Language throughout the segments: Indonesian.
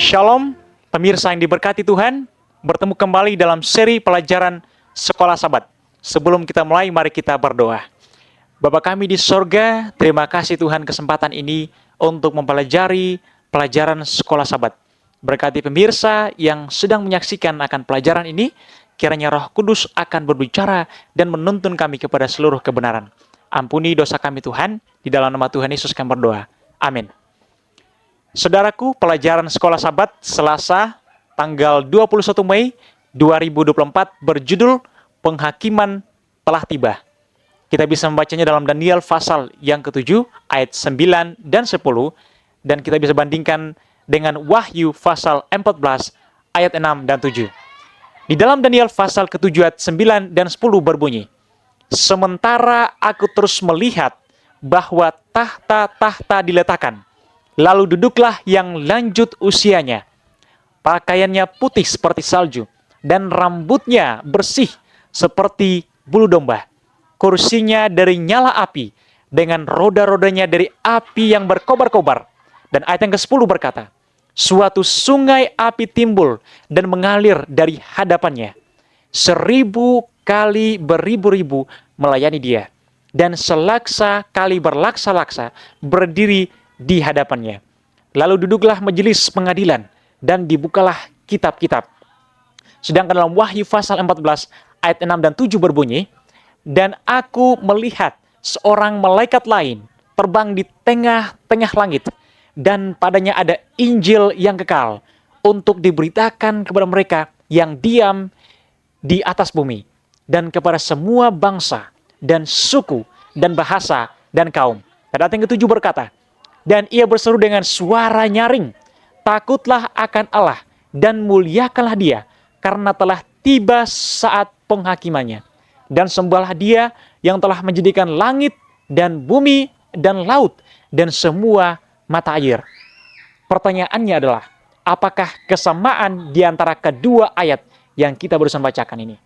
Shalom, pemirsa yang diberkati Tuhan. Bertemu kembali dalam seri pelajaran Sekolah Sabat. Sebelum kita mulai, mari kita berdoa. Bapa kami di sorga, terima kasih Tuhan kesempatan ini untuk mempelajari pelajaran Sekolah Sabat. Berkati pemirsa yang sedang menyaksikan akan pelajaran ini, kiranya Roh Kudus akan berbicara dan menuntun kami kepada seluruh kebenaran. Ampuni dosa kami Tuhan, di dalam nama Tuhan Yesus kami berdoa. Amin. Saudaraku, pelajaran Sekolah Sabat Selasa tanggal 21 Mei 2024 berjudul Penghakiman Telah Tiba. Kita bisa membacanya dalam Daniel pasal yang ke-7 ayat 9 dan 10, dan kita bisa bandingkan dengan Wahyu pasal 14 ayat 6 dan 7. Di dalam Daniel pasal ke-7 ayat 9 dan 10 berbunyi, "Sementara aku terus melihat bahwa tahta-tahta diletakkan, lalu duduklah yang lanjut usianya. Pakaiannya putih seperti salju, dan rambutnya bersih seperti bulu domba. Kursinya dari nyala api, dengan roda-rodanya dari api yang berkobar-kobar." Dan ayat yang ke-10 berkata, "Suatu sungai api timbul dan mengalir dari hadapannya. 1000 kali beribu-ribu melayani dia, dan selaksa kali berlaksa-laksa berdiri di hadapannya. Lalu duduklah majelis pengadilan, dan dibukalah kitab-kitab." Sedangkan dalam Wahyu pasal 14 ayat 6 dan 7 berbunyi, "Dan aku melihat seorang malaikat lain terbang di tengah-tengah langit, dan padanya ada Injil yang kekal untuk diberitakan kepada mereka yang diam di atas bumi, dan kepada semua bangsa dan suku dan bahasa dan kaum." Dan ayat yang ke-7 berkata, "Dan ia berseru dengan suara nyaring, 'Takutlah akan Allah dan muliakanlah Dia, karena telah tiba saat penghakimannya. Dan sembahlah Dia yang telah menjadikan langit dan bumi dan laut dan semua mata air.'" Pertanyaannya adalah, apakah kesamaan di antara kedua ayat yang kita barusan bacakan ini?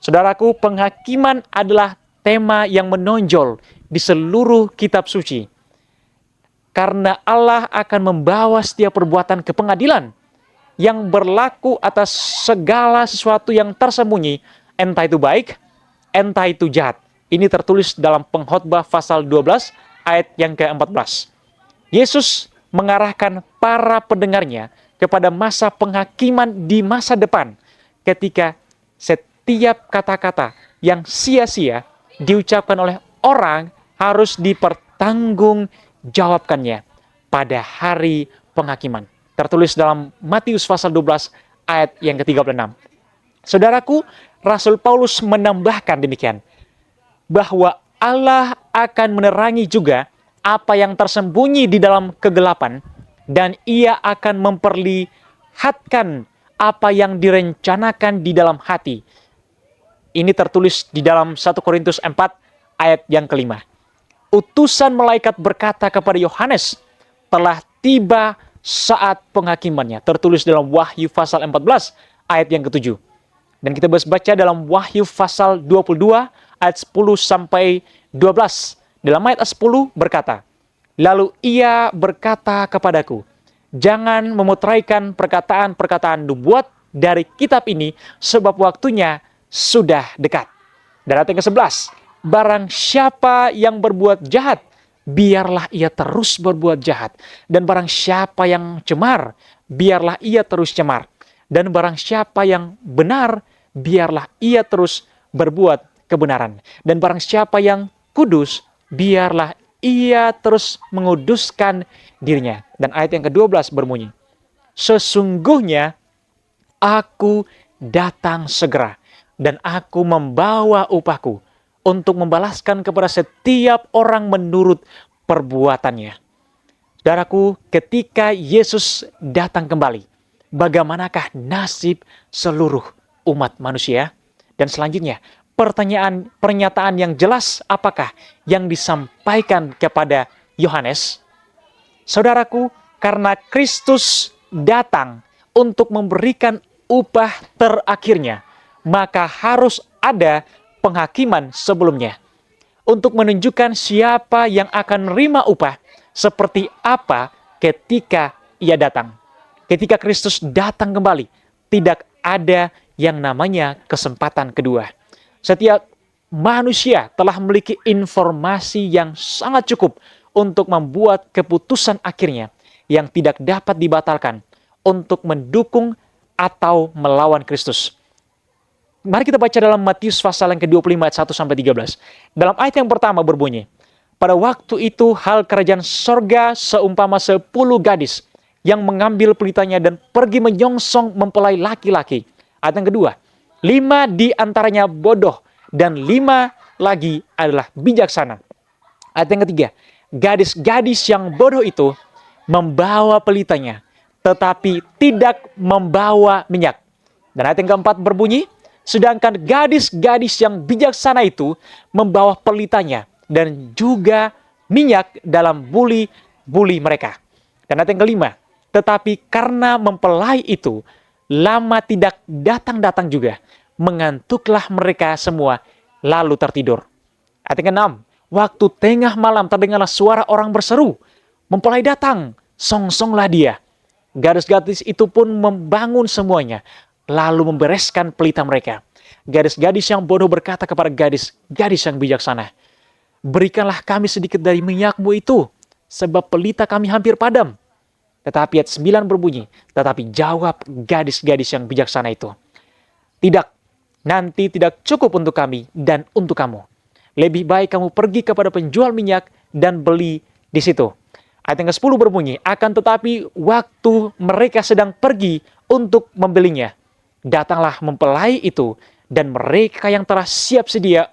Saudaraku, penghakiman adalah tema yang menonjol di seluruh kitab suci. Karena Allah akan membawa setiap perbuatan ke pengadilan yang berlaku atas segala sesuatu yang tersembunyi, entah itu baik, entah itu jahat. Ini tertulis dalam Pengkhotbah pasal 12 ayat yang ke-14. Yesus mengarahkan para pendengarnya kepada masa penghakiman di masa depan, ketika setiap kata-kata yang sia-sia diucapkan oleh orang harus dipertanggungjawabkannya pada hari penghakiman. Tertulis dalam Matius pasal 12 ayat yang ke-36. Saudaraku, Rasul Paulus menambahkan demikian, bahwa Allah akan menerangi juga apa yang tersembunyi di dalam kegelapan, dan Ia akan memperlihatkan apa yang direncanakan di dalam hati. Ini tertulis di dalam 1 Korintus 4 ayat yang ke-5. Utusan malaikat berkata kepada Yohanes, telah tiba saat penghakimannya. Tertulis dalam Wahyu pasal 14 ayat yang ke-7. Dan kita baca dalam Wahyu pasal 22 ayat 10 sampai 12. Dalam ayat 10 berkata, "Lalu ia berkata kepadaku, jangan memutraikan perkataan-perkataan nubuat dari kitab ini, sebab waktunya sudah dekat." Dan ayat yang ke-11, "Barang siapa yang berbuat jahat, biarlah ia terus berbuat jahat. Dan barang siapa yang cemar, biarlah ia terus cemar. Dan barang siapa yang benar, biarlah ia terus berbuat kebenaran. Dan barang siapa yang kudus, biarlah ia terus menguduskan dirinya." Dan ayat yang ke-12 berbunyi, "Sesungguhnya aku datang segera, dan aku membawa upahku untuk membalaskan kepada setiap orang menurut perbuatannya." Saudaraku, ketika Yesus datang kembali, bagaimanakah nasib seluruh umat manusia? Dan selanjutnya, pernyataan yang jelas apakah yang disampaikan kepada Yohanes? Saudaraku, karena Kristus datang untuk memberikan upah terakhirnya, maka harus ada penghakiman sebelumnya untuk menunjukkan siapa yang akan menerima upah seperti apa ketika ia datang. Ketika Kristus datang kembali, tidak ada yang namanya kesempatan kedua. Setiap manusia telah memiliki informasi yang sangat cukup untuk membuat keputusan akhirnya yang tidak dapat dibatalkan untuk mendukung atau melawan Kristus. Mari kita baca dalam Matius pasal yang ke-25 ayat 1-13. Dalam ayat yang pertama berbunyi, pada waktu itu hal kerajaan sorga seumpama 10 gadis yang mengambil pelitanya dan pergi menyongsong mempelai laki-laki. Ayat yang kedua, 5 di antaranya bodoh dan 5 lagi adalah bijaksana. Ayat yang ketiga, gadis-gadis yang bodoh itu membawa pelitanya, tetapi tidak membawa minyak. Dan ayat yang keempat berbunyi, sedangkan gadis-gadis yang bijaksana itu membawa pelitanya dan juga minyak dalam buli-buli mereka. Dan ayat yang kelima, tetapi karena mempelai itu lama tidak datang-datang juga, mengantuklah mereka semua lalu tertidur. Ayat yang keenam, waktu tengah malam terdengarlah suara orang berseru, mempelai datang, songsonglah dia. Gadis-gadis itu pun membangun semuanya, lalu membereskan pelita mereka. Gadis-gadis yang bodoh berkata kepada gadis-gadis yang bijaksana, berikanlah kami sedikit dari minyakmu itu, sebab pelita kami hampir padam. Tetapi ayat 9 berbunyi, tetapi jawab gadis-gadis yang bijaksana itu, tidak, nanti tidak cukup untuk kami dan untuk kamu. Lebih baik kamu pergi kepada penjual minyak dan beli di situ. Ayat yang ke-10 berbunyi, akan tetapi waktu mereka sedang pergi untuk membelinya, datanglah mempelai itu dan mereka yang telah siap sedia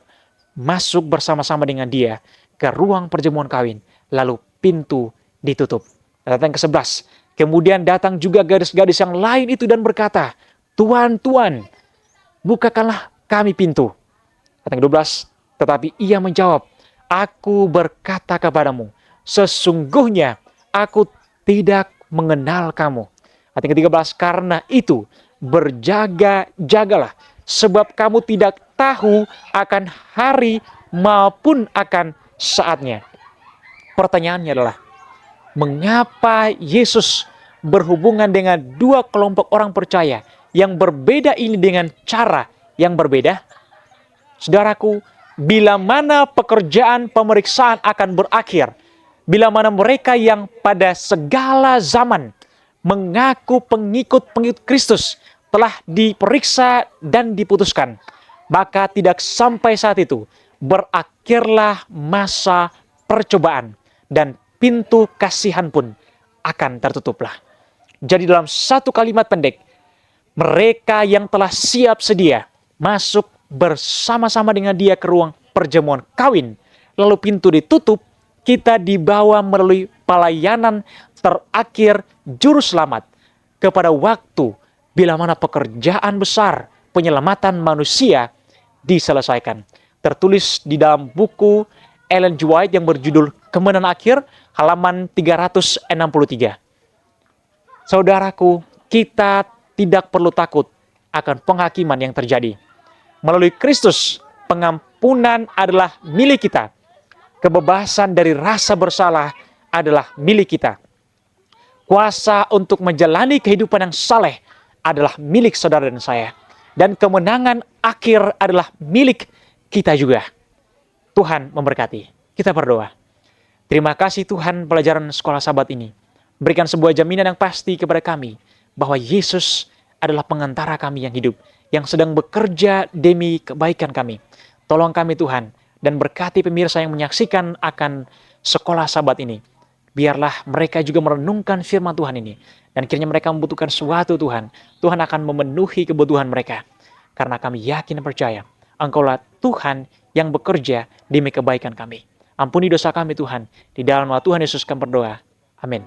masuk bersama-sama dengan dia ke ruang perjamuan kawin, lalu pintu ditutup. Ayat yang ke-11, kemudian datang juga gadis-gadis yang lain itu dan berkata, Tuan, Tuan, bukakanlah kami pintu. Ayat yang ke-12, tetapi ia menjawab, aku berkata kepadamu, sesungguhnya aku tidak mengenal kamu. Ayat yang ke-13, karena itu berjaga-jagalah, sebab kamu tidak tahu akan hari maupun akan saatnya. Pertanyaannya adalah, mengapa Yesus berhubungan dengan dua kelompok orang percaya yang berbeda ini dengan cara yang berbeda? Saudaraku, bila mana pekerjaan pemeriksaan akan berakhir, bila mana mereka yang pada segala zaman mengaku pengikut-pengikut Kristus telah diperiksa dan diputuskan, maka tidak sampai saat itu berakhirlah masa percobaan dan pintu kasihan pun akan tertutuplah. Jadi dalam satu kalimat pendek, mereka yang telah siap sedia masuk bersama-sama dengan dia ke ruang perjamuan kawin, lalu pintu ditutup, kita dibawa melalui pelayanan terakhir juru selamat kepada waktu bila mana pekerjaan besar penyelamatan manusia diselesaikan. Tertulis di dalam buku Ellen G. White yang berjudul Kemenangan Akhir, halaman 363. Saudaraku, kita tidak perlu takut akan penghakiman yang terjadi. Melalui Kristus, pengampunan adalah milik kita. Kebebasan dari rasa bersalah adalah milik kita. Kuasa untuk menjalani kehidupan yang saleh adalah milik saudara dan saya. Dan kemenangan akhir adalah milik kita juga. Tuhan memberkati. Kita berdoa. Terima kasih Tuhan pelajaran sekolah Sabat ini. Berikan sebuah jaminan yang pasti kepada kami bahwa Yesus adalah pengantara kami yang hidup, yang sedang bekerja demi kebaikan kami. Tolong kami Tuhan, dan berkati pemirsa yang menyaksikan akan sekolah Sabat ini. Biarlah mereka juga merenungkan firman Tuhan ini. Dan kiranya mereka membutuhkan sesuatu Tuhan. Tuhan akan memenuhi kebutuhan mereka. Karena kami yakin dan percaya, Engkaulah Tuhan yang bekerja demi kebaikan kami. Ampuni dosa kami Tuhan. Di dalam nama Tuhan Yesus kami berdoa. Amin.